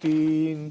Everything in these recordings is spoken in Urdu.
3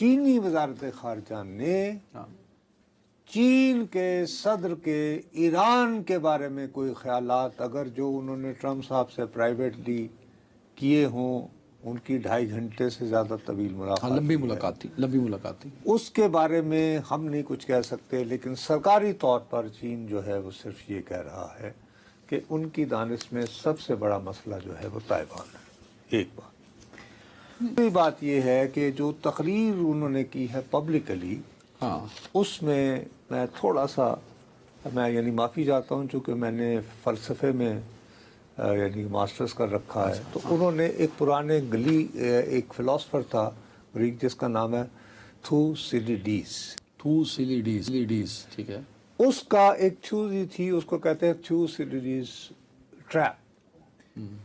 چینی وزارت خارجہ نے چین کے صدر کے ایران کے بارے میں کوئی خیالات اگر جو انہوں نے ٹرمپ صاحب سے پرائیویٹلی کیے ہوں، ان کی 2.5 گھنٹے سے زیادہ طویل ملاقات، لمبی ملاقات تھی، اس کے بارے میں ہم نہیں کچھ کہہ سکتے، لیکن سرکاری طور پر چین جو ہے وہ صرف یہ کہہ رہا ہے کہ ان کی دانش میں سب سے بڑا مسئلہ جو ہے وہ تائیوان ہے۔ ایک بات دوسری بات یہ ہے کہ جو تقریر انہوں نے کی ہے پبلکلی، اس میں تھوڑا سا یعنی معافی چاہتا ہوں، چونکہ میں نے فلسفے میں یعنی ماسٹرز کر رکھا ہے، تو انہوں نے ایک پرانے ایک فلاسفر تھا گریک جس کا نام ہے تھوسیڈیڈیز، ٹھیک ہے، اس کا ایک تھیوری تھی، اس کو کہتے ہیں تھوسیڈیڈیز ٹریپ،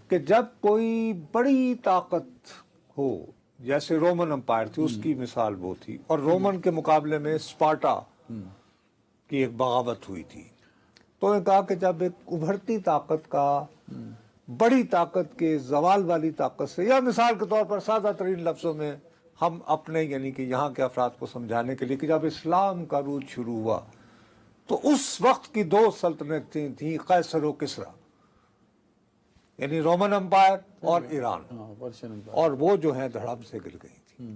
کہ جب کوئی بڑی طاقت ہو، جیسے رومن امپائر تھی، اس کی مثال وہ تھی، اور رومن کے مقابلے میں اسپارٹا کی ایک بغاوت ہوئی تھی، تو انہوں نے کہا کہ جب ایک ابھرتی طاقت کا بڑی طاقت کے زوال والی طاقت سے، یا مثال کے طور پر سادہ ترین لفظوں میں ہم اپنے یعنی کہ یہاں کے افراد کو سمجھانے کے لیے، کہ جب اسلام کا عروج شروع ہوا تو اس وقت کی 2 سلطنتیں تھیں، قیصر و کسریٰ، یعنی رومن امپائر اور ایران، اور وہ جو ہے دھڑام سے گر گئی تھی،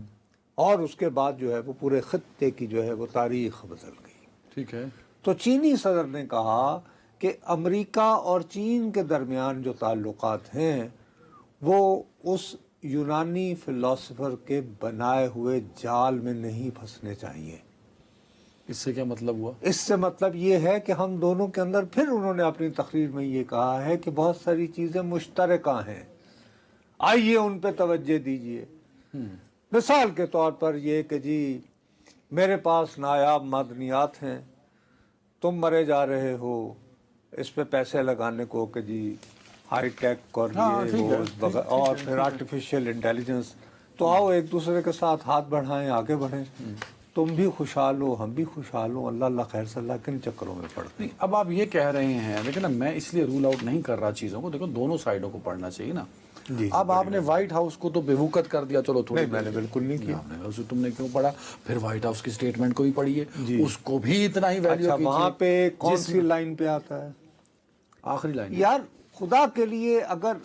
اور اس کے بعد جو ہے وہ پورے خطے کی جو ہے وہ تاریخ بدل گئی۔ ٹھیک ہے، تو چینی صدر نے کہا کہ امریکہ اور چین کے درمیان جو تعلقات ہیں وہ اس یونانی فلسفر کے بنائے ہوئے جال میں نہیں پھنسنے چاہیے۔ اس سے کیا مطلب ہوا؟ اس سے مطلب یہ ہے کہ ہم دونوں کے اندر، پھر انہوں نے اپنی تقریر میں یہ کہا ہے کہ بہت ساری چیزیں مشترکہ ہیں، آئیے ان پہ توجہ دیجئے۔ مثال کے طور پر یہ کہ جی میرے پاس نایاب معدنیات ہیں، تم مرے جا رہے ہو اس پہ پیسے لگانے کو کہ جی ہائی ٹیک اور اور پھر آرٹیفیشل انٹیلیجنس، تو آؤ ایک دوسرے کے ساتھ ہاتھ بڑھائیں، آگے بڑھیں، تم بھی خوشحال ہو، ہم بھی خوشحال ہوں، اللہ اللہ خیر صلی اللہ، کن چکروں میں پڑتے ہیں۔ اب آپ یہ کہہ رہے ہیں، لیکن نا میں اس لیے رول آؤٹ نہیں کر رہا چیزوں کو، دیکھو دونوں سائڈوں کو پڑھنا چاہیے نا۔ اب آپ نے وائٹ ہاؤس کو تو بے وقت کر دیا، چلو تھوڑی، میں نے بالکل نہیں کیا۔ تم نے کیوں پڑھا؟ پھر وائٹ ہاؤس کی سٹیٹمنٹ کو بھی پڑھیے، اس کو بھی اتنا ہی ویلیو کیجیے۔ وہاں پہ کون سی لائن پہ آتا ہے؟ آخری لائن۔ یار خدا کے لیے، اگر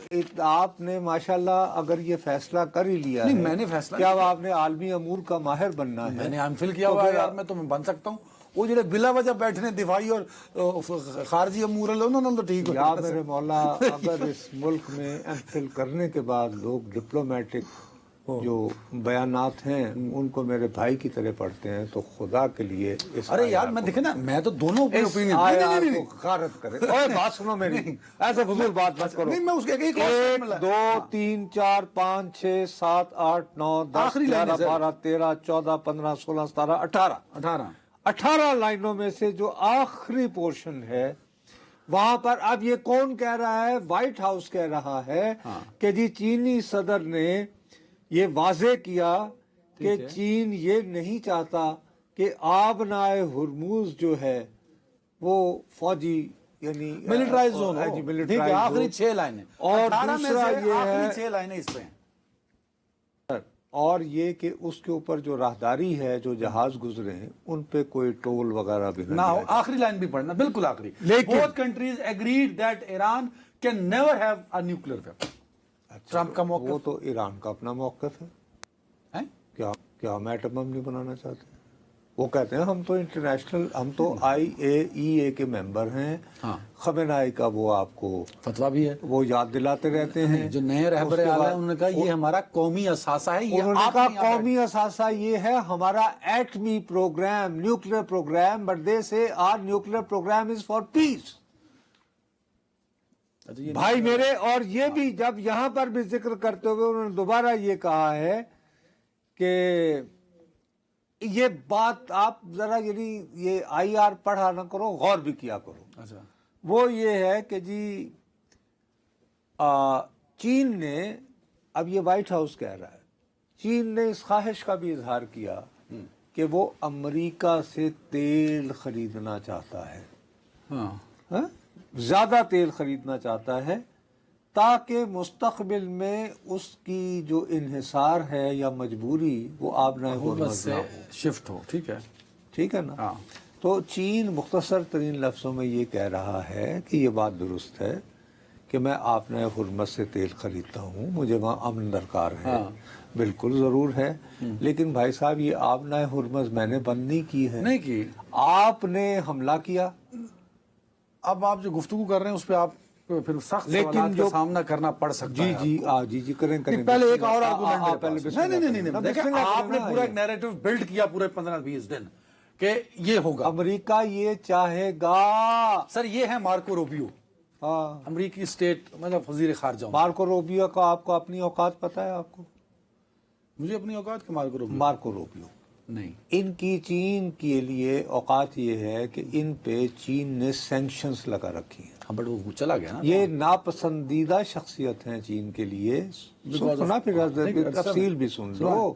آپ نے ماشاءاللہ اگر یہ فیصلہ کر ہی لیا ہے، میں نے فیصلہ کیا آپ نے عالمی امور کا ماہر بننا ہے؟ میں نے ایم فل کیا ہوا ہے یار، میں تو بن سکتا ہوں۔ وہ جڑے بلا وجہ بیٹھنے دفاعی اور خارجی امور انہوں تو ٹھیک ہو۔ یا میرے مولا، اگر اس ملک میں ایم فل کرنے کے بعد لوگ ڈپلومیٹک جو بیانات ہیں ان کو میرے بھائی کی طرح پڑھتے ہیں تو خدا کے لیے اس ارے یار میں دیکھیں نا، میں تو دونوں آیات کو غارت کرے۔ اوے بات سنو میری، ایسے فضول بات مت کرو۔ نہیں، میں اس کے 1 2 3 4 5 6 7 8 9 10 11 12 13 14 15 16 17 18 لائنوں میں سے جو آخری پورشن ہے وہاں پر اب یہ کون کہہ رہا ہے؟ وائٹ ہاؤس کہہ رہا ہے کہ جی چینی صدر نے یہ واضح کیا کہ چین یہ نہیں چاہتا کہ آبنائے ہرموز جو ہے وہ فوجی یعنی ملٹرائز زون ہے۔ ٹھیک ہے، آخری 6 لائنیں، اور دوسرا یہ ہے، آخری 6 لائنیں اس پہ ہیں، اور یہ کہ اس کے اوپر جو راہداری ہے، جو جہاز گزرے ہیں ان پہ کوئی ٹول وغیرہ بھی نہ ہو۔ آخری لائن بھی پڑھنا، بالکل آخری۔ both countries agreed that Iran can never have a nuclear weapon۔ Trump کا موقف، وہ تو ایران کا اپنا موقف ہے، کیا ہم ایٹم بم نہیں بنانا چاہتے؟ وہ کہتے ہیں ہم تو انٹرنیشنل، ہم تو IAEA کے ممبر ہیں، خامنائی کا وہ آپ کو فتویٰ بھی ہے، وہ یاد دلاتے رہتے ہیں۔ جو نئے رہبر اعلیٰ انہوں نے کہا یہ ہمارا قومی اثاثہ ہے، یہ انہوں نے کہا قومی اثاثہ یہ ہے ہمارا ایٹمی programme, nuclear programme, but they say our nuclear programme is for peace. بھائی میرے، اور یہ بھی جب یہاں پر بھی ذکر کرتے ہوئے انہوں نے دوبارہ یہ کہا ہے کہ یہ بات آپ ذرا یعنی یہ IR پڑھا نہ کرو، غور بھی کیا کرو۔ وہ یہ ہے کہ جی چین نے، اب یہ وائٹ ہاؤس کہہ رہا ہے، چین نے اس خواہش کا بھی اظہار کیا کہ وہ امریکہ سے تیل خریدنا چاہتا ہے، زیادہ تیل خریدنا چاہتا ہے، تاکہ مستقبل میں اس کی جو انحصار ہے یا مجبوری وہ آبنائے حرمز حرمز سے نہ ہو. شفٹ ہو. ٹھیک ہے. ٹھیک ہے نا. ہاں. تو چین مختصر ترین لفظوں میں یہ کہہ رہا ہے کہ یہ بات درست ہے کہ میں آبنائے حرمز سے تیل خریدتا ہوں, مجھے وہاں امن درکار ہے. بالکل ضرور ہے, لیکن بھائی صاحب یہ آبنائے حرمز میں نے بند نہیں کی ہے, نہیں کی. آپ نے حملہ کیا. اب آپ جو گفتگو کر رہے ہیں اس پہ آپ پھر سخت سوالات کا سامنا کرنا پڑ سکتا ہے. جی کریں. پہلے ایک اور آرگومنٹ پہلے نہیں دیکھیں, آپ نے پورا ایک نیریٹو بلڈ کیا پورے 15-20 دن کہ یہ ہوگا. امریکہ یہ چاہے گا. سر یہ ہے مارکو روبیو, امریکی اسٹیٹ مطلب وزیر خارجہ. مارکو روبیو کا آپ کو اپنی اوقات پتہ ہے؟ آپ کو مجھے اپنی اوقات کے مارکو روبیو نہیں. ان کی چین کے لیے اوقات یہ ہے کہ ان پہ چین نے سینکشنز لگا رکھی ہیں. ہاں بٹ وہ چلا گیا نا. یہ ناپسندیدہ شخصیت ہیں چین کے لیے. سنا پھر تفصیل بھی سن لو.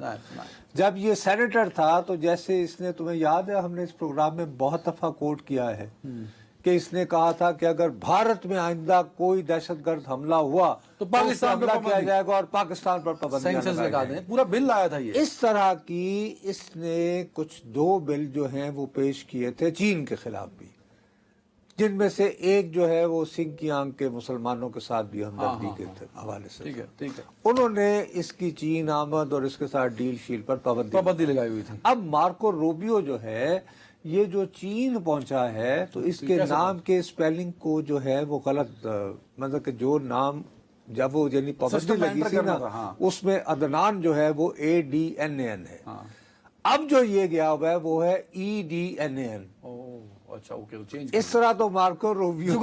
جب یہ سینیٹر تھا تو جیسے اس نے, تمہیں یاد ہے ہم نے اس پروگرام میں بہت دفعہ کوٹ کیا ہے کہ اس نے کہا تھا کہ اگر بھارت میں آئندہ کوئی دہشت گرد حملہ ہوا تو پاکستان پر حملہ کیا جائے گا اور پاکستان پر پابندیاں لگا دیں. پورا بل لایا تھا یہ. اس طرح کی اس نے کچھ 2 بل جو ہیں وہ پیش کیے تھے چین کے خلاف بھی, جن میں سے ایک جو ہے وہ سنکیانگ کے مسلمانوں کے ساتھ بھی ہمدردی کے حوالے سے. ٹھیک ہے. انہوں نے اس کی چین آمد اور اس کے ساتھ ڈیل شیل پر پابندی لگائی ہوئی تھی. اب مارکو روبیو جو ہے یہ جو چین پہنچا ہے تو اس کے نام کے اسپیلنگ کو جو ہے وہ غلط, مطلب کہ جو نام جب وہ یعنی پابندی لگی تھی نا اس میں عدنان جو ہے وہ ADNAN ہے. اب جو یہ گیا ہوا ہے وہ ہے EDNAN. اچھا اوکے, اس طرح تو مارکو روبیو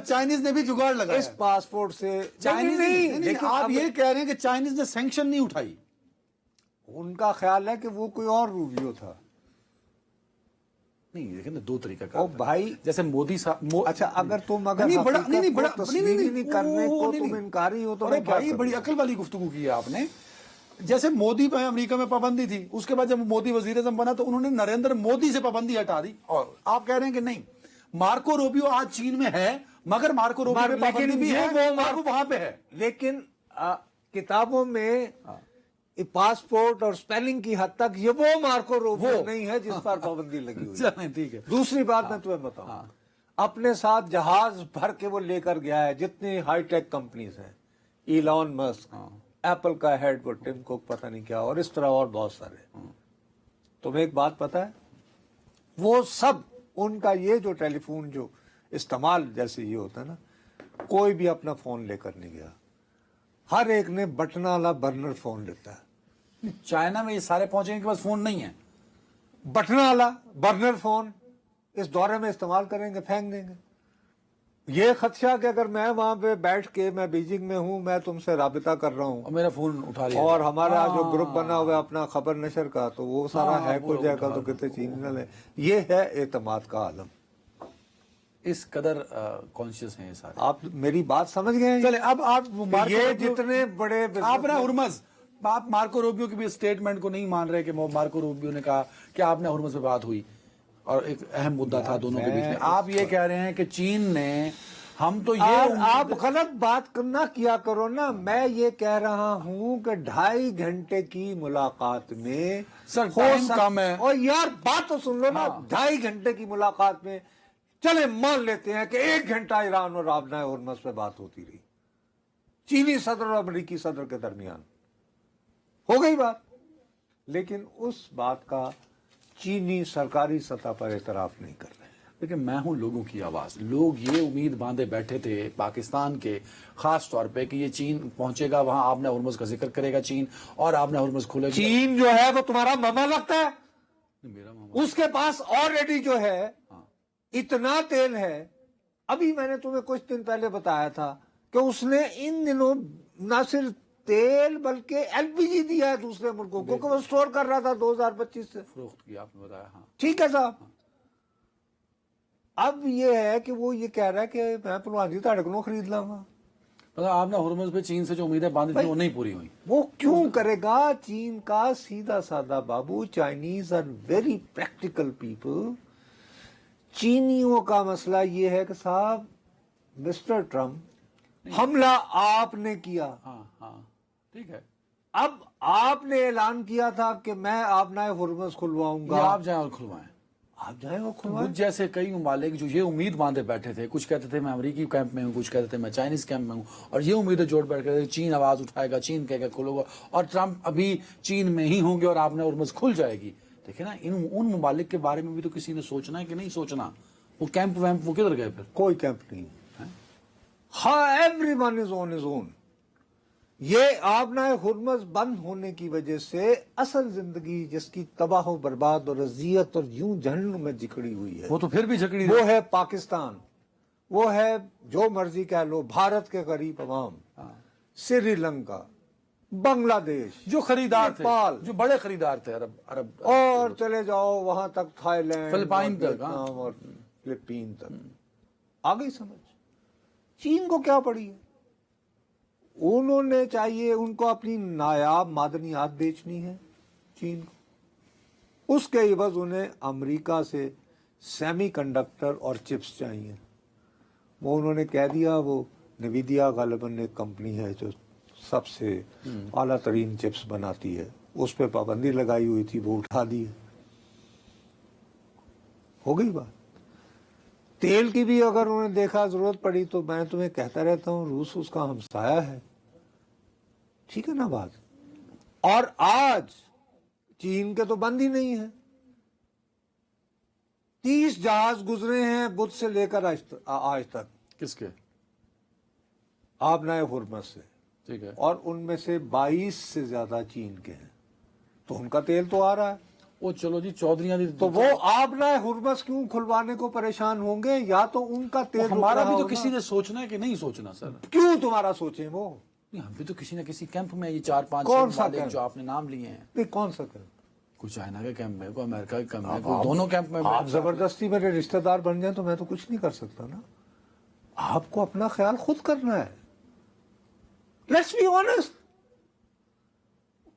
چائنیز نے بھی جگاڑ لگایا اس پاسپورٹ سے. چائنیز آپ یہ کہہ رہے ہیں کہ چائنیز نے سینکشن نہیں اٹھائی. ان کا خیال ہے کہ وہ کوئی اور روبیو تھا. نہیں دیکھیں نا, 2 طریقہ کا بھائی جیسے مودی صاحب. اچھا اگر تم نہیں کرنے کو تم انکاری ہو تو بھائی بڑی عقل والی گفتگو کی ہے آپ نے. جیسے مودی پہ امریکہ میں پابندی تھی, اس کے بعد جب مودی وزیر اعظم بنا تو انہوں نے نریندر مودی سے پابندی ہٹا دی, اور آپ کہہ رہے ہیں کہ نہیں مارکو روبیو آج چین میں ہے مگر مارکو روبیو پہ پابندی بھی ہے, وہ وہاں پہ ہے. لیکن کتابوں میں پاسپورٹ اور سپیلنگ کی حد تک یہ وہ مارکو روبیو نہیں ہے جس پر پابندی لگی ہوئی. ٹھیک ہے. دوسری بات میں تمہیں بتاؤں, اپنے ساتھ جہاز بھر کے وہ لے کر گیا ہے جتنی ہائی ٹیک کمپنیز ہیں, ایلان مسک, ایپل کا ہیڈ وہ ٹم کوک پتہ نہیں کیا, اور اس طرح اور بہت سارے. تمہیں ایک بات پتہ ہے, وہ سب ان کا یہ جو ٹیلی فون جو استعمال جیسے یہ ہوتا ہے نا, کوئی بھی اپنا فون لے کر نہیں گیا, ہر ایک نے بٹن والا برنر فون لیتا ہے. چائنا میں یہ سارے پہنچے ان کے پاس فون نہیں ہے, بٹن والا برنر فون اس دورے میں استعمال کریں گے, پھینک دیں گے. یہ خدشہ کہ اگر میں وہاں پہ بیٹھ کے, میں بیجنگ میں ہوں, میں تم سے رابطہ کر رہا ہوں اور میرا فون اٹھا لیا, اور ہمارا جو گروپ بنا ہوا ہے اپنا خبر نشر کا, تو وہ سارا ہیک ہو جائے گا تو کتنے چین نہ لیں. یہ ہے اعتماد کا عالم. اس قدر کانشیس ہیں یہ سارے. آپ میری بات سمجھ گئے ہیں؟ چلے اب آپ یہ جتنے بڑے آپ نے ہرمز, آپ مارکو روبیو کی بھی اسٹیٹمنٹ کو نہیں مان رہے کہ مارکو روبیو نے کہا کہ آپ نے ہرمز پہ بات ہوئی اور ایک اہم مدعا تھا دونوں کے بیچ میں. آپ یہ کہہ رہے ہیں کہ چین نے, ہم تو یہ آپ غلط بات کرنا کیا کرو نا. میں یہ کہہ رہا ہوں کہ 2.5 گھنٹے کی ملاقات میں سر ٹائم کم ہے, اور یار بات تو سن لو نا. 2.5 گھنٹے کی ملاقات میں چلے مان لیتے ہیں کہ 1 گھنٹہ ایران اور آبنائے ہرمز پہ بات ہوتی رہی, چینی صدر اور امریکی صدر کے درمیان ہو گئی بات, لیکن اس بات کا چینی سرکاری سطح پر اعتراف نہیں کر رہے. لیکن میں ہوں لوگوں کی آواز. لوگ یہ امید باندھے بیٹھے تھے پاکستان کے خاص طور پہ کہ یہ چین پہنچے گا وہاں, آپ نے ہرمز کا ذکر کرے گا چین, اور آپ نے ہرمز کھولے گا. چین جو ہے وہ تمہارا ماما لگتا ہے, میرا ماما, اس کے پاس آلریڈی جو ہے اتنا تیل ہے. ابھی میں نے تمہیں کچھ دن پہلے بتایا تھا کہ اس نے ان دنوں نہ صرف تیل بلکہ LPG دیا ہے دوسرے ملکوں کو, کہ وہ سٹور کر رہا تھا 2025 سے فروخت کیا, آپ نے بتایا. ہاں ٹھیک ہے صاحب. اب یہ ہے کہ وہ یہ کہہ رہا ہے کہ میں پلوان جی تاڑے کو خرید لاں گا. آپ نے ہرمز پہ چین سے جو امیدیں باندھی تھیں وہ نہیں پوری ہوئی. وہ کیوں کرے گا چین کا سیدھا سادہ بابو. Chinese are very practical people. چینیوں کا مسئلہ یہ ہے کہ صاحب مسٹر ٹرمپ حملہ آپ نے کیا. ہاں ہاں ٹھیک ہے. اب آپ نے اعلان کیا تھا کہ میں آبنائے ہرمز کھلواؤں یہ گا. آپ جائیں اور کھلوائیں. آپ جائیں اور کھلوائیں. مجھ جیسے کئی ممالک جو یہ امید باندھے بیٹھے تھے, کچھ کہتے تھے میں امریکی کیمپ میں ہوں, کچھ کہتے تھے میں چائنیز کیمپ میں ہوں, اور یہ امیدیں جوڑ بیٹھ کر چین آواز اٹھائے گا, چین کہے گا کھولو گا, اور ٹرمپ ابھی چین میں ہی ہوں گے اور آپ نے ہرمز کھل جائے گی. دیکھیں نا, ان ممالک کے بارے میں بھی تو کسی نے سوچنا ہے کہ نہیں سوچنا. وہ کیمپ ویمپ وہ کدھر گئے پھر؟ کوئی کیمپ نہیں. ہاں, every one is on his own. یہ آبنائے ہرمز بند ہونے کی وجہ سے اصل زندگی جس کی تباہ و برباد اور اذیت اور یوں جہنم میں جکڑی ہوئی ہے, وہ تو پھر بھی جھگڑی وہ ہے پاکستان, وہ ہے جو مرضی کہہ لو بھارت کے غریب عوام, سری لنکا, بنگلہ دیش, جو خریدار تھے, نیپال, جو بڑے خریدار تھے عرب اور چلے جاؤ وہاں تک, تھائی لینڈ, فلپائن تک, ویتنام اور فلپین تک. آ گئی سمجھ. چین کو کیا پڑی ہے؟ انہوں نے چاہیے ان کو اپنی نایاب معدنیات بیچنی ہے چین کو, اس کے عوض انہیں امریکہ سے سیمی کنڈکٹر اور چپس چاہیے. وہ انہوں نے کہہ دیا, وہ نویدیا غالباً ایک کمپنی ہے جو سب سے اعلیٰ ترین چپس بناتی ہے, اس پہ پابندی لگائی ہوئی تھی, وہ اٹھا دی ہے. ہو گئی بات. تیل کی بھی اگر انہوں نے دیکھا ضرورت پڑی تو میں تمہیں کہتا رہتا ہوں روس اس کا ہمسایہ ہے, ٹھیک ہے نا بات. اور آج چین کے تو بند ہی نہیں ہے. 30 جہاز گزرے ہیں بدھ سے لے کر آج تک. کس کے؟ آبنائے ہرمز سے. ٹھیک ہے. اور ان میں سے 22 سے زیادہ چین کے ہیں, تو ان کا تیل تو آ رہا ہے. وہ چلو جی چودھریاں دی تو وہ آبنائے ہرمز کیوں کھلوانے کو پریشان ہوں گے؟ یا تو ان کا تیل ہمارا بھی تو کسی نے سوچنا ہے کہ نہیں سوچنا سر. کیوں تمہارا سوچیں وہ؟ ہم بھی تو کسی نہ کسی کیمپ میں, یہ 4-5 کون سا ممالک جو آپ نے نام لیے ہیں, نہیں, کون سا کیمپ؟ کوئی چائنا کے کیمپ میں, کوئی امریکہ کے کیمپ میں, کوئی دونوں کیمپ میں. آپ زبردستی میرے رشتہ دار بن جائیں تو میں تو کچھ نہیں کر سکتا نا. آپ کو اپنا خیال خود کرنا ہے. Let's be honest.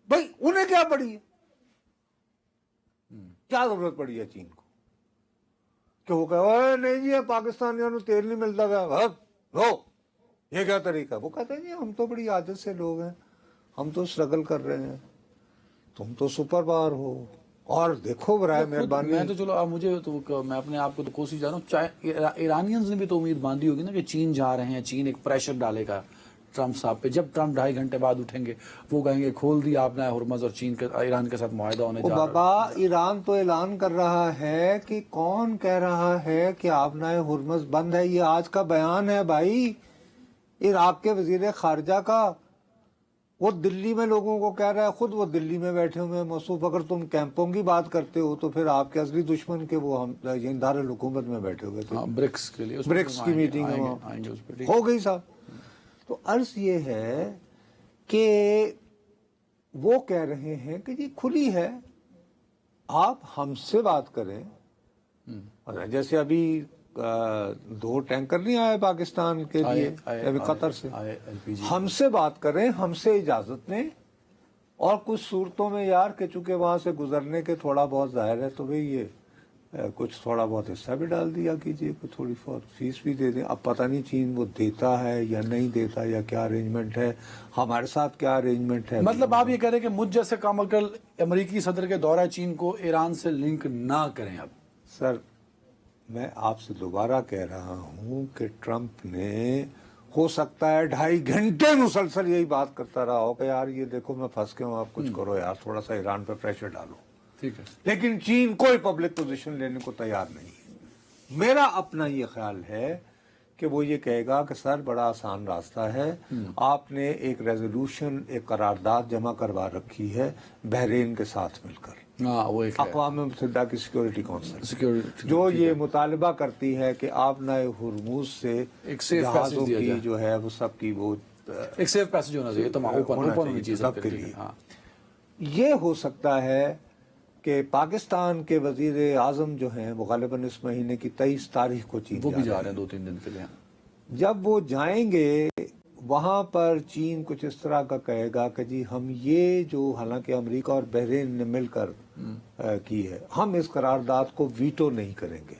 بھائی انہیں کیا پڑی ہے؟ کیا ضرورت پڑی ہے چین کو کہ وہ کہے نہیں جی پاکستانیوں کو تیل نہیں ملتا گیا, لو یہ کیا طریقہ؟ وہ کہتے ہیں جی ہم تو بڑی عادت سے لوگ ہیں, ہم تو اسٹرگل کر رہے ہیں, تم تو سپر پاور ہو, اور دیکھو برائے مہربانی. میں تو چلو اب مجھے تو میں اپنے آپ کو تو کوشش جا رہا ہوں, ایرانینز نے بھی تو امید باندھی ہوگی نا کہ چین جا رہے ہیں, چین ایک پریشر ڈالے گا ٹرمپ صاحب پہ. جب ٹرمپ 2.5 گھنٹے بعد اٹھیں گے وہ کہیں گے کھول دیا آپ نے ہرمز, اور چین کے ایران کے ساتھ معاہدہ ہونے جا رہا ہے. بابا ایران تو اعلان کر رہا ہے کہ کون کہہ رہا ہے کہ آبنائے ہرمز بند ہے؟ یہ آج کا بیان ہے بھائی عراق کے وزیر خارجہ کا. وہ دلی میں لوگوں کو کہہ رہا ہے, خود وہ دلی میں بیٹھے ہوئے ہیں موصوف. اگر تم کیمپوں کی بات کرتے ہو تو پھر آپ کے اصلی دشمن کے وہ ہم دارالحکومت میں بیٹھے ہوئے تھے, برکس کے لیے, برکس کی میٹنگ ہو گئی صاحب. تو عرض یہ ہے کہ وہ کہہ رہے ہیں کہ جی کھلی ہے, آپ ہم سے بات کریں. جیسے ابھی 2 ٹینکر نہیں آئے پاکستان کے لیے ابھی قطر سے, ہم سے بات کریں, ہم سے اجازت لیں. اور کچھ صورتوں میں یار کہ چونکہ وہاں سے گزرنے کے تھوڑا بہت ظاہر ہے تو بھئی یہ کچھ تھوڑا بہت حصہ بھی ڈال دیا کیجیے, کچھ تھوڑی بہت فیس بھی دے دیں. اب پتہ نہیں چین وہ دیتا ہے یا نہیں دیتا, یا کیا ارینجمنٹ ہے, ہمارے ساتھ کیا ارینجمنٹ ہے. مطلب آپ یہ کہہ رہے ہیں کہ مجھ جیسے کام کل امریکی صدر کے دورہ چین کو ایران سے لنک نہ کریں. اب سر میں آپ سے دوبارہ کہہ رہا ہوں کہ ٹرمپ نے ہو سکتا ہے 2.5 گھنٹے مسلسل یہی بات کرتا رہا ہو کہ یار یہ دیکھو میں پھنس گیا ہوں, آپ کچھ کرو یار, تھوڑا سا ایران پہ پریشر ڈالو. ٹھیک ہے, لیکن چین کوئی پبلک پوزیشن لینے کو تیار نہیں ہے. میرا اپنا یہ خیال ہے کہ وہ یہ کہے گا کہ سر بڑا آسان راستہ ہے, آپ نے ایک ریزولوشن, ایک قرارداد جمع کروا رکھی ہے بحرین کے ساتھ مل کر, وہ ایک اقوام متحدہ کی سیکیورٹی کونسل, جو یہ مطالبہ کرتی ہے کہ آبنائے ہرمز سے جہازوں کی جو ہے وہ سب کی وہ ایک سیف پیسج ہونا چاہیے تمام اوپن چیز کے لیے. یہ ہو سکتا ہے کہ پاکستان کے وزیر اعظم جو ہیں وہ غالباً اس مہینے کی 23 تاریخ کو چین وہ بھی جا رہے ہیں 2-3 دن کے لیے. جب وہ جائیں گے وہاں پر چین کچھ اس طرح کا کہے گا کہ جی ہم یہ جو حالانکہ امریکہ اور بحرین نے مل کر کی ہے, ہم اس قرارداد کو ویٹو نہیں کریں گے.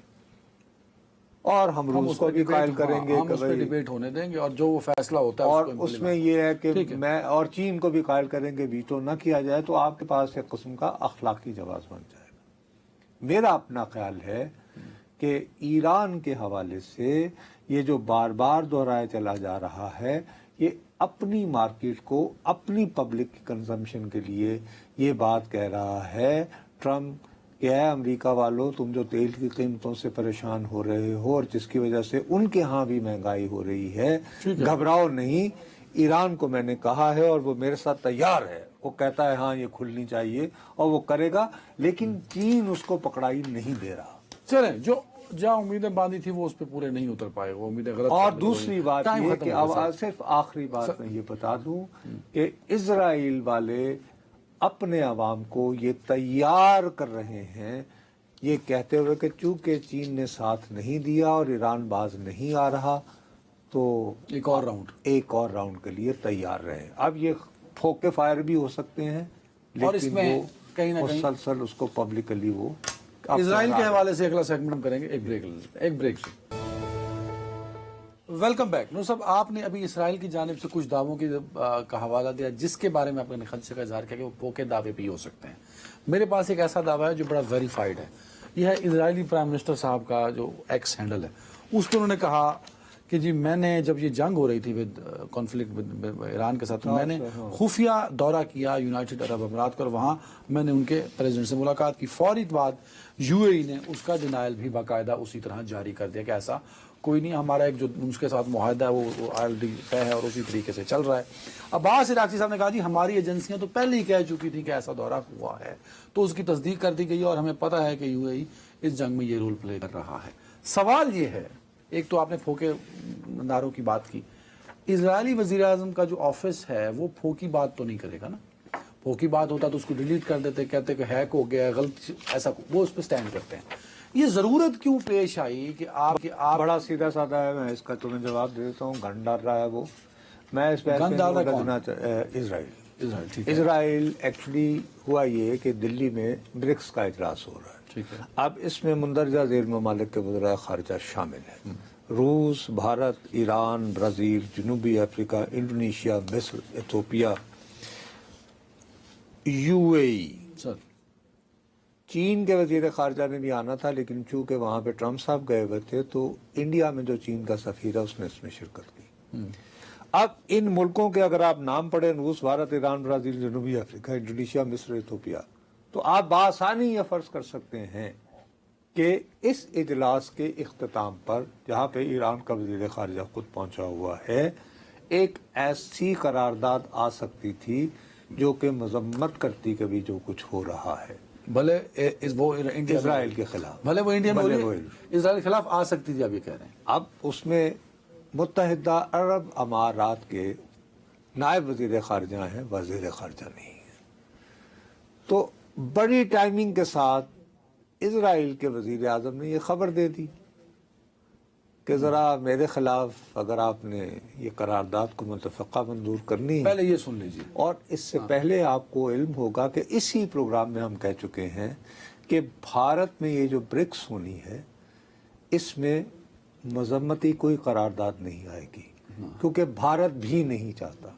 اور ہم روس کو بھی قائل کریں گے ہم اس پہ ڈیبیٹ ہونے دیں گے اور جو وہ فیصلہ ہوتا ہے اور اس میں یہ ہے کہ ٹھیک ہے. میں اور چین کو بھی قائل کریں گے ویٹو نہ کیا جائے تو آپ کے پاس ایک قسم کا اخلاقی جواز بن جائے گا. میرا اپنا خیال ہے کہ ایران کے حوالے سے یہ جو بار بار دہرایا چلا جا رہا ہے یہ اپنی مارکیٹ کو اپنی پبلک کنزمپشن کے لیے یہ بات کہہ رہا ہے ٹرمپ کہ اے امریکہ والوں تم جو تیل کی قیمتوں سے پریشان ہو رہے ہو اور جس کی وجہ سے ان کے ہاں بھی مہنگائی ہو رہی ہے گھبراؤ نہیں. ایران کو میں نے کہا ہے اور وہ میرے ساتھ تیار ہے, وہ کہتا ہے ہاں یہ کھلنی چاہیے اور وہ کرے گا, لیکن چین اس کو پکڑائی نہیں دے رہا. چلیں جو جہاں امیدیں باندھی تھی وہ اس پہ پورے نہیں اتر پائے, وہ امیدیں غلط. اور دوسری بات یہ کہ اب صرف آخری بات میں یہ بتا دوں کہ اسرائیل والے اپنے عوام کو یہ تیار کر رہے ہیں یہ کہتے ہوئے کہ چونکہ چین نے ساتھ نہیں دیا اور ایران باز نہیں آ رہا تو ایک اور راؤنڈ کے لیے تیار رہے. اب یہ پھوکے فائر بھی ہو سکتے ہیں اور اس لیکن میں وہ کہیں نہ کہیں مسلسل اس کو پبلکلی وہ اسرائیل کے حوالے سے اگلا سیگمنٹ ہم کریں گے. ایک بریک سے ویلکم بیک. نو صاحب آپ نے ابھی اسرائیل کی جانب سے کچھ دعووں کا حوالہ دیا جس کے بارے میں آپ نے خدشے کا اظہار کیا کہ وہ پوکے دعوے بھی ہو سکتے ہیں. میرے پاس ایک ایسا دعویٰ ہے جو بڑا ویریفائڈ ہے. یہ ہے اسرائیلی پرائم منسٹر صاحب کا جو ایکس ہینڈل ہے, اس پہ انہوں نے کہا کہ جی میں نے جب یہ جنگ ہو رہی تھی کانفلکٹ ایران کے ساتھ تو میں نے خفیہ دورہ کیا یونائٹڈ عرب امارات کا اور وہاں میں نے ان کے پریزیڈنٹ سے ملاقات کی. فوری بعد یو اے ای نے اس کا ڈینائل بھی باقاعدہ اسی طرح جاری کر دیا کہ ایسا کوئی نہیں, ہمارا ایک جو ان کے ساتھ معاہدہ ہے وہ آلریڈی طے ہے اور اسی طریقے سے چل رہا ہے. عباس عراقچی صاحب نے کہا جی ہماری ایجنسیاں تو پہلے ہی کہہ چکی تھی کہ ایسا دورہ ہوا ہے تو اس کی تصدیق کر دی گئی اور ہمیں پتہ ہے کہ یو اے ای اس جنگ میں یہ رول پلے کر رہا ہے. سوال یہ ہے, ایک تو آپ نے پھوکے نعروں کی بات کی, اسرائیلی وزیر اعظم کا جو آفس ہے وہ پھوکی بات تو نہیں کرے گا نا. پھوکی بات ہوتا تو اس کو ڈیلیٹ کر دیتے, کہتے کہ ہیک ہو گیا غلط ایسا, وہ اس پہ سٹینڈ کرتے ہیں. یہ ضرورت کیوں پیش آئی کہ آپ بڑا سیدھا سادہ ہے, میں اس کا تمہیں جواب دے دیتا ہوں. گن ڈال رہا ہے وہ, میں اس اسرائیل ایکچولی ہوا یہ کہ دلی میں برکس کا اجلاس ہو رہا ہے. ٹھیک ہے, اب اس میں مندرجہ ذیل ممالک کے وزرائے خارجہ شامل ہیں, روس, بھارت, ایران, برازیل, جنوبی افریقہ, انڈونیشیا, مصر, ایتھوپیا, یو اے ای. چین کے وزیر خارجہ نے بھی آنا تھا لیکن چونکہ وہاں پہ ٹرمپ صاحب گئے ہوئے تھے تو انڈیا میں جو چین کا سفیر ہے اس نے اس میں شرکت کی. اب ان ملکوں کے اگر آپ نام پڑھیں, روس, بھارت, ایران, برازیل, جنوبی افریقہ, انڈونیشیا, مصر, ایتھوپیا, تو آپ بآسانی یہ فرض کر سکتے ہیں کہ اس اجلاس کے اختتام پر جہاں پہ ایران کا وزیر خارجہ خود پہنچا ہوا ہے ایک ایسی قرارداد آ سکتی تھی جو کہ مذمت کرتی کہ بھی جو کچھ ہو رہا ہے بھلے وہ اسرائیل کے خلاف, بھلے وہ انڈیا میں اسرائیل کے خلاف آ سکتی تھی, آپ یہ کہہ رہے ہیں. اب اس میں متحدہ عرب امارات کے نائب وزیر خارجہ ہیں, وزیر خارجہ نہیں ہیں. تو بڑی ٹائمنگ کے ساتھ اسرائیل کے وزیر اعظم نے یہ خبر دے دی کہ ذرا میرے خلاف اگر آپ نے یہ قرارداد کو متفقہ منظور کرنی ہے پہلے یہ سن لیجیے. اور اس سے پہلے آپ کو علم ہوگا کہ اسی پروگرام میں ہم کہہ چکے ہیں کہ بھارت میں یہ جو برکس ہونی ہے اس میں مذمتی کوئی قرارداد نہیں آئے گی کیونکہ بھارت بھی نہیں چاہتا.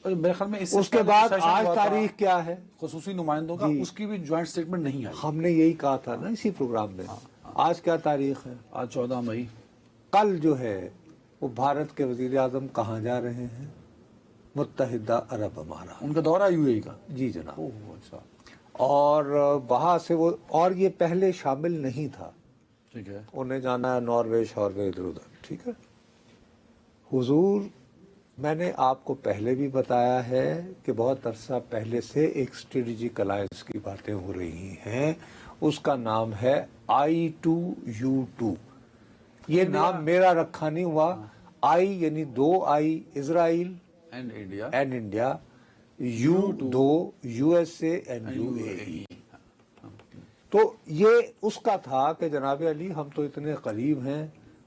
میرے خیال میں اس کے بعد آج تاریخ کیا ہے, خصوصی نمائندوں کا اس کی بھی جوائنٹ سٹیٹمنٹ نہیں آئی. ہم نے یہی کہا تھا نا اسی پروگرام میں. آج کیا تاریخ ہے؟ آج 14 مئی. کل جو ہے وہ بھارت کے وزیر اعظم کہاں جا رہے ہیں؟ متحدہ عرب امارات. ان کا دورہ یو اے ای کا. جی جناب. اچھا. اور وہاں سے وہ, اور یہ پہلے شامل نہیں تھا. ٹھیک ہے, انہیں جانا ہے ناروے شاروے ادھر ادھر. ٹھیک ہے حضور, میں نے آپ کو پہلے بھی بتایا ہے کہ بہت عرصہ پہلے سے ایک اسٹریٹجک الائنس کی باتیں ہو رہی ہیں, اس کا نام ہے I2U2. یہ نام میرا رکھا نہیں ہوا. آئی یعنی 2 I Israel and India, U 2 USA and UAE. تو یہ اس کا تھا کہ جناب علی ہم تو اتنے قریب ہیں,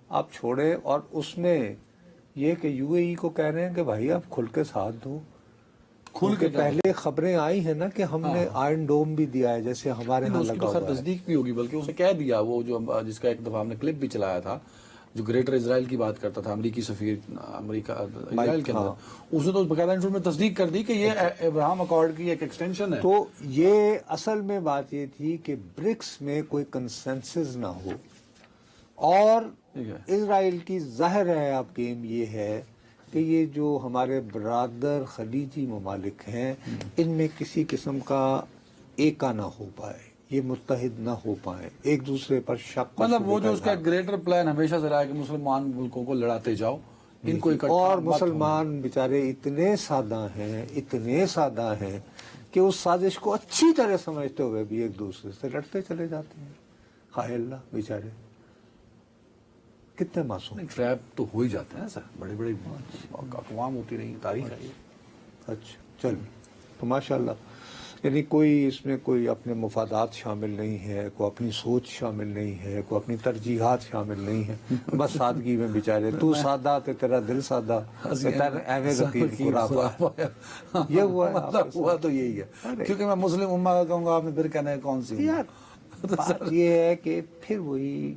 آپ چھوڑیں. اور اس میں یہ کہ UAE کو کہہ رہے ہیں کہ بھائی آپ کھل کے ساتھ دو, کھل کے پہلے خبریں آئی ہیں نا کہ ہم نے آئرن ڈوم بھی دیا ہے جیسے ہمارے ہاں اس کی لگا تو خیر ہوا ہے. تصدیق بھی ہوگی، بلکہ اسے کہہ دیا وہ جو جس کا ایک دفعہ ہم نے کلپ بھی چلایا تھا، جو گریٹر اسرائیل کی بات کرتا تھا، امریکی سفیر امریکہ اسرائیل کے اندر، اس نے تو باقاعدہ انٹرویو میں تصدیق کر دی کہ یہ ابراہم اکارڈ کی ایک ایکسٹینشن ہے. تو یہ اصل میں بات یہ تھی کہ برکس میں کوئی کنسنسس نہ ہو، اور اسرائیل کی ظاہر ہے اب گیم یہ ہے کہ یہ جو ہمارے برادر خلیجی ممالک ہیں ان میں کسی قسم کا ایکا نہ ہو پائے، یہ متحد نہ ہو پائے، ایک دوسرے پر شک. مطلب وہ جو اس کا گریٹر پلان ہمیشہ سے رہا ہے کہ مسلمان ملکوں کو لڑاتے جاؤ، ان کو اکٹھا اور مت مسلمان بیچارے اتنے سادہ ہیں کہ اس سازش کو اچھی طرح سمجھتے ہوئے بھی ایک دوسرے سے لڑتے چلے جاتے ہیں. ہائے اللہ، بیچارے کتنے معصوم. ٹریپ تو ہو ہی جاتے ہیں سر، بڑے بڑے اقوام ہوتی رہی، تاریخ ہے. اچھا چل، تو ماشاءاللہ یعنی کوئی اس میں کوئی اپنے مفادات شامل نہیں ہے، کوئی اپنی سوچ شامل نہیں ہے، کوئی اپنی ترجیحات شامل نہیں ہے، بس سادگی میں بیچارے تو سادہ تے تیرا دل سادہ ایویں رقیب خراب. یہ ہوا ہے، مطلب ہوا تو یہی ہے، کیونکہ میں مسلم امہ کا کہوں گا، آپ نے پھر کہنا ہے کون سی یار بات یہ ہے کہ پھر وہی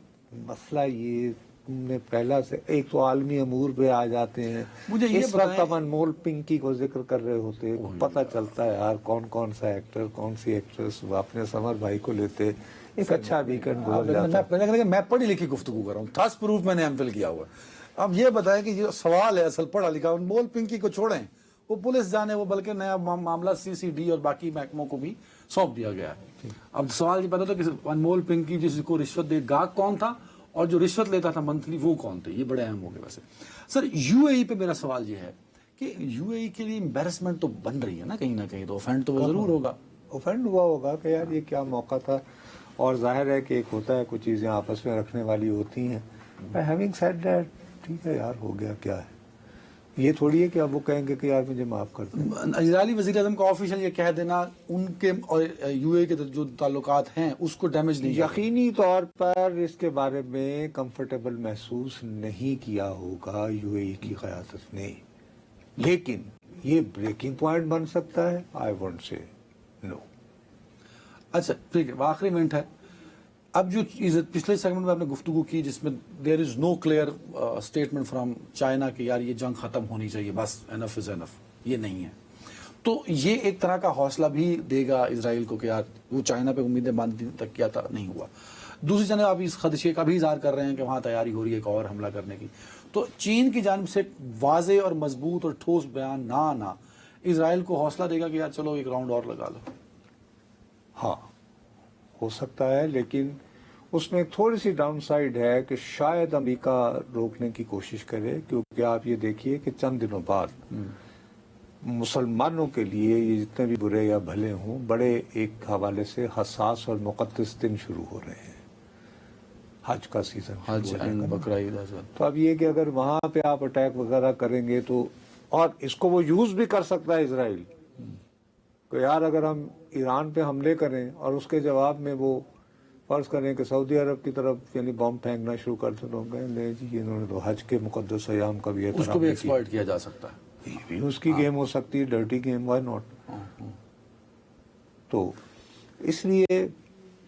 مسئلہ یہ تم نے پہلا سے ایک تو عالمی امور پہ آ جاتے ہیں. مجھے یہ اس وقت ہم انمول پنکی کو ذکر کر رہے ہوتے، پتہ چلتا ہے یار کون سا ایکٹر، کون سی ایکٹریس. اپنے سمر بھائی کو لیتے، ایک اچھا ویکنڈ گزر جاتا. میں پڑھی لکھی گفتگو کر رہا ہوں، تھاس پروف میں نے ایم فل کیا ہوا ہے. اب یہ بتائیں کہ یہ سوال ہے اصل پڑھا لکھا، انمول پنکی کو چھوڑیں، وہ پولیس جانے، وہ بلکہ نیا معاملہ CCD اور باقی محکموں کو بھی سونپ دیا گیا ہے. اب سوال یہ پتا تھا کہ انمول پنکی جس کو رشوت دے گاہک کون تھا، اور جو رشوت لیتا تھا منتھلی وہ کون تھے. یہ بڑے اہم ہو گئے. ویسے سر UAE پہ میرا سوال یہ ہے کہ UAE کے لیے امبیرسمنٹ تو بن رہی ہے نا کہیں نہ کہیں، تو اوفینڈ تو وہ ضرور ہوگا. اوفینڈ ہوا ہوگا کہ یار یہ کیا موقع تھا، اور ظاہر ہے کہ ایک ہوتا ہے کچھ چیزیں آپس میں رکھنے والی ہوتی ہیں. ہیونگ سیڈ دیٹ، ٹھیک ہے یار، ہو گیا، کیا ہے. یہ تھوڑی ہے کہ اب وہ کہیں گے کہ یار مجھے معاف کر دیں. اسرائیلی وزیر اعظم کا آفیشیل یہ کہہ دینا ان کے اور UAE کے جو تعلقات ہیں اس کو ڈیمیج نہیں، یقینی طور پر اس کے بارے میں کمفرٹیبل محسوس نہیں کیا ہوگا UAE کی قیادت نے، لیکن یہ بریکنگ پوائنٹ بن سکتا ہے. آئی وانٹ سے نو. اچھا ٹھیک ہے، آخری منٹ ہے. اب جو چیز پچھلے سیگمنٹ میں آپ نے گفتگو کی جس میں دیر از no clear statement from China کہ یار یہ جنگ ختم ہونی چاہیے، بس انف از انف، یہ نہیں ہے. تو یہ ایک طرح کا حوصلہ بھی دے گا اسرائیل کو کہ یار وہ چائنا پہ امیدیں باندھنے تک کیا تھا، نہیں ہوا. دوسری جانب آپ اس خدشے کا بھی اظہار کر رہے ہیں کہ وہاں تیاری ہو رہی ہے ایک اور حملہ کرنے کی. تو چین کی جانب سے واضح اور مضبوط اور ٹھوس بیان نہ آنا اسرائیل کو حوصلہ دے گا کہ یار چلو ایک راؤنڈ اور لگا لو. ہاں ہو سکتا ہے، لیکن اس میں تھوڑی سی ڈاؤن سائڈ ہے کہ شاید امریکہ روکنے کی کوشش کرے، کیونکہ آپ یہ دیکھیے کہ چند دنوں بعد مسلمانوں کے لیے یہ جتنے بھی برے یا بھلے ہوں، بڑے ایک حوالے سے حساس اور مقدس دن شروع ہو رہے ہیں. حج کا سیزن حج اینڈ بقرہ عید. تو اب یہ کہ اگر وہاں پہ آپ اٹیک وغیرہ کریں گے تو، اور اس کو وہ یوز بھی کر سکتا ہے اسرائیل کہ یار اگر ہم ایران پہ حملے کریں اور اس کے جواب میں وہ فرض کریں کہ سعودی عرب کی طرف یعنی بم پھینکنا شروع کر دیں، لوگ کہیں لے جی انہوں نے تو حج کے مقدس ایام کا بھی اس کو بھی ایکسپلائٹ کیا جا سکتا ہے. یہ بھی اس کی گیم ہو سکتی ہے، ڈرٹی گیم، وائی ناٹ. تو اس لیے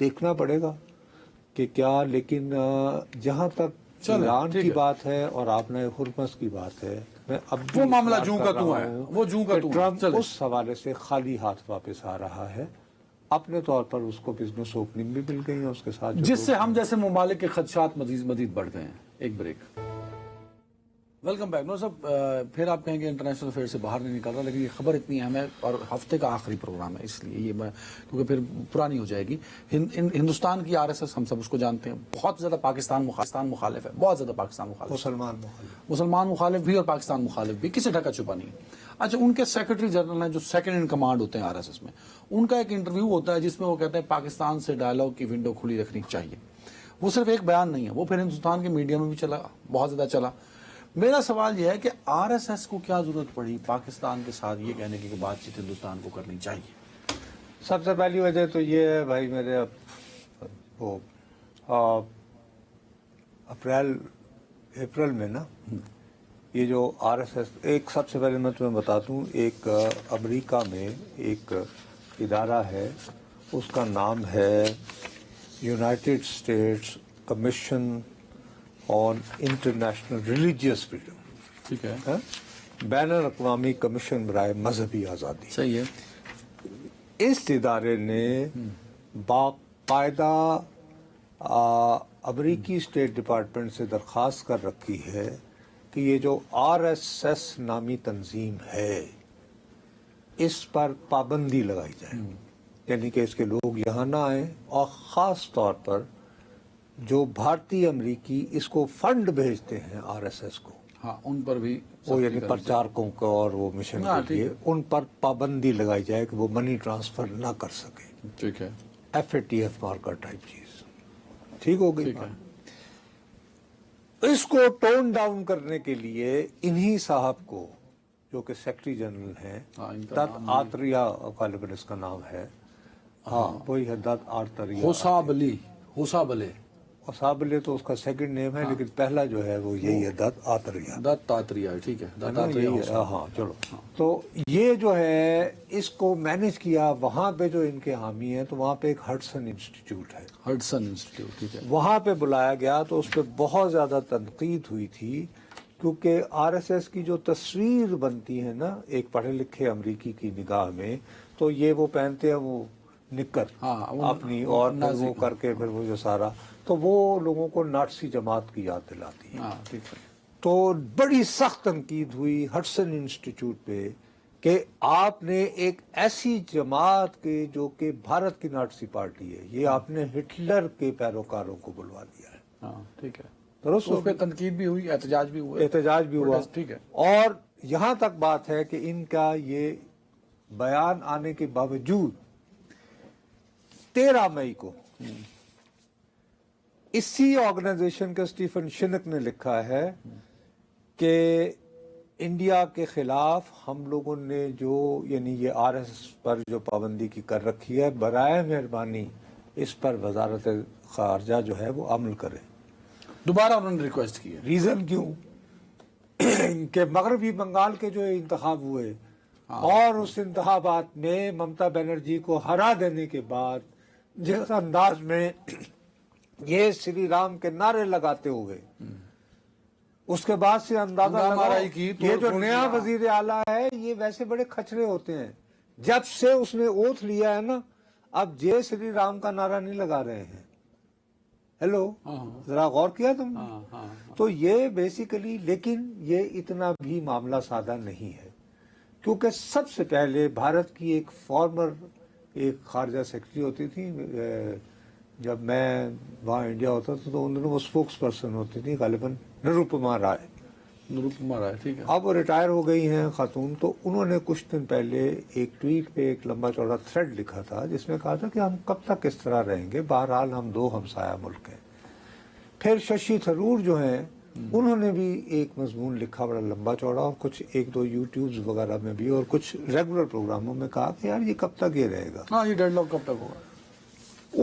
دیکھنا پڑے گا کہ کیا. لیکن جہاں تک ایران کی بات ہے اور آپ نے ہرمز کی بات ہے، میں اب وہ معاملہ جوں کا تو ہے، وہ جوں کا تو ٹرمپ اس حوالے سے خالی ہاتھ واپس آ رہا ہے. اپنے طور پر اس کو بزنس اوپننگ بھی مل گئی ہے اس کے ساتھ، جس سے ہم جیسے ممالک کے خدشات مزید بڑھ گئے ہیں. ایک بریک. Welcome back. نو صاحب، پھر آپ کہیں گے انٹرنیشنل افیئر سے باہر نہیں نکل رہا، لیکن یہ خبر اتنی اہم ہے اور ہفتے کا آخری پروگرام ہے، اس لیے یہ میں کیونکہ پھر پرانی ہو جائے گی. ہندوستان کی RSS ہم سب اس کو جانتے ہیں، بہت زیادہ پاکستان مخالف ہے، بہت زیادہ پاکستان مخالف، مسلمان مخالف بھی اور پاکستان مخالف بھی، کسی ڈھکا چھپا نہیں ہے. اچھا، ان کے سیکرٹری جنرل ہیں جو سیکنڈ ان کمانڈ ہوتے ہیں RSS میں، ان کا ایک انٹرویو ہوتا ہے جس میں وہ کہتے ہیں پاکستان سے ڈائلاگ کی ونڈو کھلی رکھنی چاہیے. وہ صرف ایک بیان نہیں ہے، وہ پھر ہندوستان کے میڈیا میں بھی چلا، بہت زیادہ چلا. میرا سوال یہ ہے کہ RSS کو کیا ضرورت پڑی پاکستان کے ساتھ یہ کہنے کی کہ بات چیت ہندوستان کو کرنی چاہیے؟ سب سے پہلی وجہ تو یہ ہے بھائی میرے، وہ اپریل میں نا یہ جو RSS ایک سب سے پہلے میں تمہیں بتا دوں ایک امریکہ میں ایک ادارہ ہے اس کا نام ہے United States commission on international religious freedom. ٹھیک ہے, بین الاقوامی کمیشن برائے مذہبی آزادی. صحیح ہے. اس ادارے نے باقاعدہ امریکی اسٹیٹ ڈپارٹمنٹ سے درخواست کر رکھی ہے کہ یہ جو RSS نامی تنظیم ہے اس پر پابندی لگائی جائے, یعنی کہ اس کے لوگ یہاں نہ آئیں, اور خاص طور پر جو بھارتی امریکی اس کو فنڈ بھیجتے ہیں RSS کو, ہاں ان پر بھی وہ یعنی پرچارکوں کو اور وہ مشن کے لیے ان پر پابندی لگائی جائے کہ وہ منی ٹرانسفر نہ کر سکے. ٹھیک ہے, FATF مارکر ٹائپ چیز ٹھیک ہو گئی. ٹھیک ہے. اس کو ٹون ڈاؤن کرنے کے لیے انہی صاحب کو جو کہ سیکرٹری جنرل ہیں, دت آتریہ غالباً اس کا نام ہے, ہاں وہی ہے دت آتریہ. حسابلے تو اس کا سیکنڈ نیم ہے, لیکن پہلا جو ہے وہ یہی ہے دت آتریہ. دت آتریہ, ٹھیک ہے, ہاں چلو. تو یہ جو ہے اس کو مینج کیا وہاں پہ جو ان کے حامی ہیں, تو وہاں پہ ایک ہڈسن انسٹیٹیوٹ ہے. ہڈسن انسٹیٹیوٹ, ٹھیک ہے. وہاں پہ بلایا گیا تو اس پہ بہت زیادہ تنقید ہوئی تھی, کیونکہ RSS کی جو تصویر بنتی ہے نا ایک پڑھے لکھے امریکی کی نگاہ میں, تو یہ وہ پہنتے ہیں وہ نکر اپنی, اور پھر وہ کر کے پھر وہ جو سارا, تو وہ لوگوں کو ناٹسی جماعت کی یاد دلاتی ہے. تو بڑی سخت تنقید ہوئی ہڈسن انسٹیٹیوٹ پہ کہ آپ نے ایک ایسی جماعت کے جو کہ بھارت کی ناٹسی پارٹی ہے, یہ آپ نے ہٹلر کے پیروکاروں کو بلوا دیا ہے. ہاں ٹھیک ہے. درست, اس پہ تنقید بھی ہوئی, احتجاج بھی ہوا. احتجاج بھی ہوا. ٹھیک ہے. اور یہاں تک بات ہے کہ ان کا یہ بیان آنے کے باوجود 13 مئی کو اسی آرگنائزیشن کے اسٹیفن شنک نے لکھا ہے کہ انڈیا کے خلاف ہم لوگوں نے جو یعنی یہ RSS پر جو پابندی کی کر رکھی ہے, برائے مہربانی اس پر وزارت خارجہ جو ہے وہ عمل کرے. دوبارہ انہوں نے ریکویسٹ کی ہے. ریزن کیوں کہ مغربی بنگال کے جو انتخاب ہوئے اور اس انتخابات میں ممتا بنرجی کو ہرا دینے کے بعد جس انداز میں یہ شری رام کے نعرے لگاتے ہوئے, اس کے بعد سے اندازہ لگاؤ یہ جو نیا وزیر اعلیٰ ہے یہ ویسے بڑے کھچڑے ہوتے ہیں. جب سے اس نے اوتھ لیا ہے نا, اب جے شری رام کا نعرہ نہیں لگا رہے ہیں. ہیلو, ذرا غور کیا تم نے؟ تو یہ بیسیکلی, لیکن یہ اتنا بھی معاملہ سادہ نہیں ہے, کیونکہ سب سے پہلے بھارت کی ایک فارمر ایک خارجہ سیکرٹری ہوتی تھی, جب میں وہاں انڈیا ہوتا تھا تو ان دنوں وہ اسپوکس پرسن ہوتی تھی غالباً نروپما رائے. ٹھیک ہے. اب وہ ریٹائر ہو گئی ہیں خاتون, تو انہوں نے کچھ دن پہلے ایک ٹویٹ پہ ایک لمبا چوڑا تھریڈ لکھا تھا جس میں کہا تھا کہ ہم کب تک اس طرح رہیں گے, بہرحال ہم دو ہمسایہ ملک ہیں. پھر ششی تھرور جو ہیں انہوں نے بھی ایک مضمون لکھا بڑا لمبا چوڑا, اور کچھ ایک دو یوٹیوبز وغیرہ میں بھی اور کچھ ریگولر پروگراموں میں کہا کہ یار یہ کب تک یہ رہے گا, ہاں یہ ڈیڈ لاک کب تک ہوگا.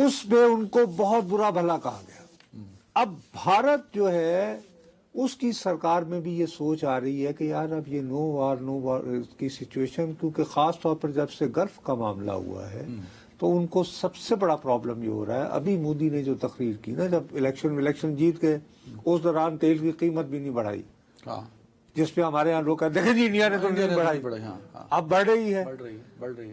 اس پہ ان کو بہت برا بھلا کہا گیا. اب بھارت جو ہے اس کی سرکار میں بھی یہ سوچ آ رہی ہے کہ یار اب یہ نو وار کی سچویشن, کیونکہ خاص طور پر جب سے گلف کا معاملہ ہوا ہے تو ان کو سب سے بڑا پرابلم یہ ہو رہا ہے. ابھی مودی نے جو تقریر کی نا جب الیکشن جیت گئے, اس دوران تیل کی قیمت بھی نہیں بڑھائی, جس پہ ہمارے یہاں لوگ کہتے ہیں دیکھیں جی انڈیا نے تو نہیں بڑھائی, اب بڑھ رہی ہے.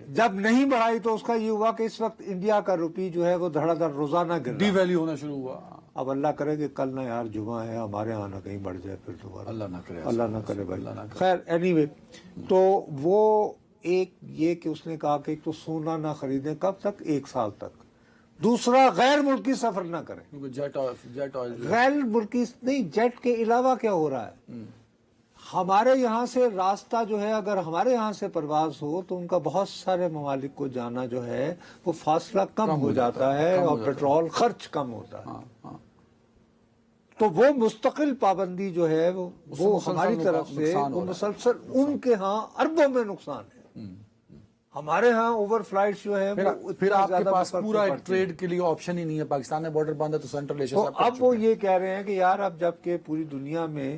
جب نہیں بڑھائی تو اس کا یہ ہوا کہ اس وقت انڈیا کا روپی جو ہے وہ دھڑا دھڑ روزانہ گر ڈی ویلیو ہونا شروع ہوا. اب اللہ کرے کہ کل نہ یار جمعہ ہے ہمارے یہاں نہ کہیں بڑھ جائے پھر دوبارہ, اللہ نہ کرے بھائی. خیر اینی وے, تو وہ ایک یہ کہ اس نے کہا کہ ایک تو سونا نہ خریدیں کب تک, 1 سال تک. دوسرا غیر ملکی سفر نہ کریں. جیٹ آئل غیر ملکی نہیں, جیٹ کے علاوہ کیا ہو رہا ہے, ہمارے یہاں سے راستہ جو ہے اگر ہمارے یہاں سے پرواز ہو تو ان کا بہت سارے ممالک کو جانا جو ہے وہ فاصلہ کم ہو جاتا ہے اور پیٹرول خرچ کم ہوتا ہے. تو وہ مستقل پابندی جو ہے وہ ہماری طرف سے وہ مسلسل ان کے ہاں اربوں میں نقصان ہے. ہمارے ہاں اوور فلائٹس جو ہیں پھر آپ کے پاس پورا ٹریڈ کے لیے آپشن ہی نہیں ہے. پاکستان نے بارڈر باندھا تو سینٹرل ایشیا سے اب وہ یہ کہہ رہے ہیں کہ یار اب جب کہ پوری دنیا میں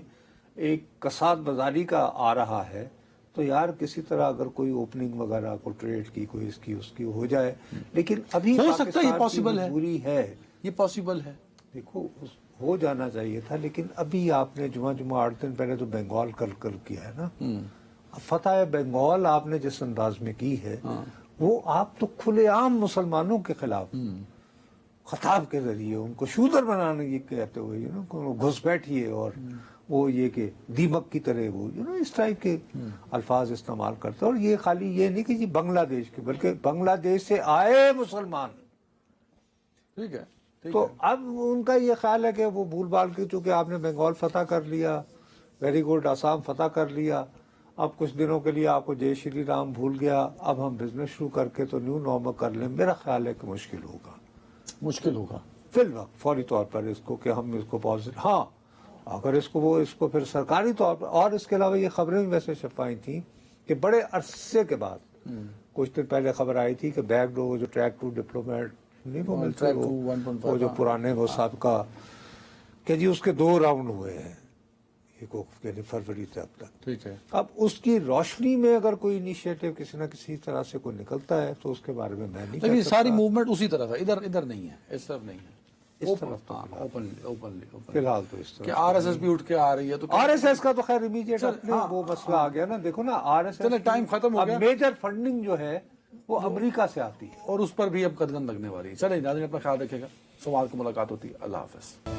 ایک کساد بازاری کا آ رہا ہے تو یار کسی طرح اگر کوئی اوپننگ وغیرہ کو ٹریڈ کی کوئی اس کی ہو جائے، لیکن ابھی ہو سکتا ہے، یہ پاکستان کی پاسبل ہے، مجبوری ہے، یہ پاسبل ہے. دیکھو ہو جانا چاہیے تھا، لیکن ابھی آپ نے جمعہ 8 دن پہلے تو بنگال کر کیا ہے نا. اب فتح بنگال آپ نے جس انداز میں کی ہے وہ آپ تو کھلے عام مسلمانوں کے خلاف خطاب کے ذریعے ان کو شودر بنانے کی کہتے ہوئے گھس بیٹھیے اور وہ یہ کہ دیمک کی طرح وہ اس ٹائپ کے الفاظ استعمال کرتے. اور یہ خالی یہ نہیں کہ جی بنگلہ دیش کے، بلکہ بنگلہ دیش سے آئے مسلمان. ٹھیک ہے. تو اب ان کا یہ خیال ہے کہ وہ بھول بھال کے، چونکہ آپ نے بنگال فتح کر لیا، ویری گڈ، آسام فتح کر لیا، اب کچھ دنوں کے لیے آپ کو جے شری رام بھول گیا، اب ہم بزنس شروع کر کے تو نیو نارمل کر لیں. میرا خیال ہے کہ مشکل ہوگا فی الوقت فوری طور پر اس کو کہ ہم اس کو پازیٹو. ہاں اگر اس کو پھر سرکاری طور پر، اور اس کے علاوہ یہ خبریں بھی ویسے چھپائی تھیں کہ بڑے عرصے کے بعد کچھ دن پہلے خبر آئی تھی کہ بیک ڈور جو ٹریک ٹو ڈپلومیٹ نہیں وہ ملتے، وہ جو پرانے وہ سابقہ، کہ جی اس کے 2 راؤنڈ ہوئے ہیں یعنی فروری سے اب تک. ٹھیک ہے. اب اس کی روشنی میں اگر کوئی انیشیٹو کسی نہ کسی طرح سے کوئی نکلتا ہے تو اس کے بارے میں نہیں لیکن ساری موومنٹ اسی طرف ہے، ادھر نہیں ہے، اس طرف نہیں ہے. اس طرف اوپنلی فی الحال تو اس طرح کہ آر ایس ایس بھی اٹھ کے آ رہی ہے. تو آر ایس ایس کا تو خیر امیڈیٹ وہ مسئلہ آ گیا نا. دیکھو نا آر ایس ایس ٹائم ختم ہو گیا. میجر فنڈنگ جو ہے وہ امریکہ سے آتی ہے اور اس پر بھی اب قدغن لگنے والی ہے. چلیں ناظرین اپنا خیال رکھے گا. سوال کو ملاقات ہوتی ہے. اللہ حافظ.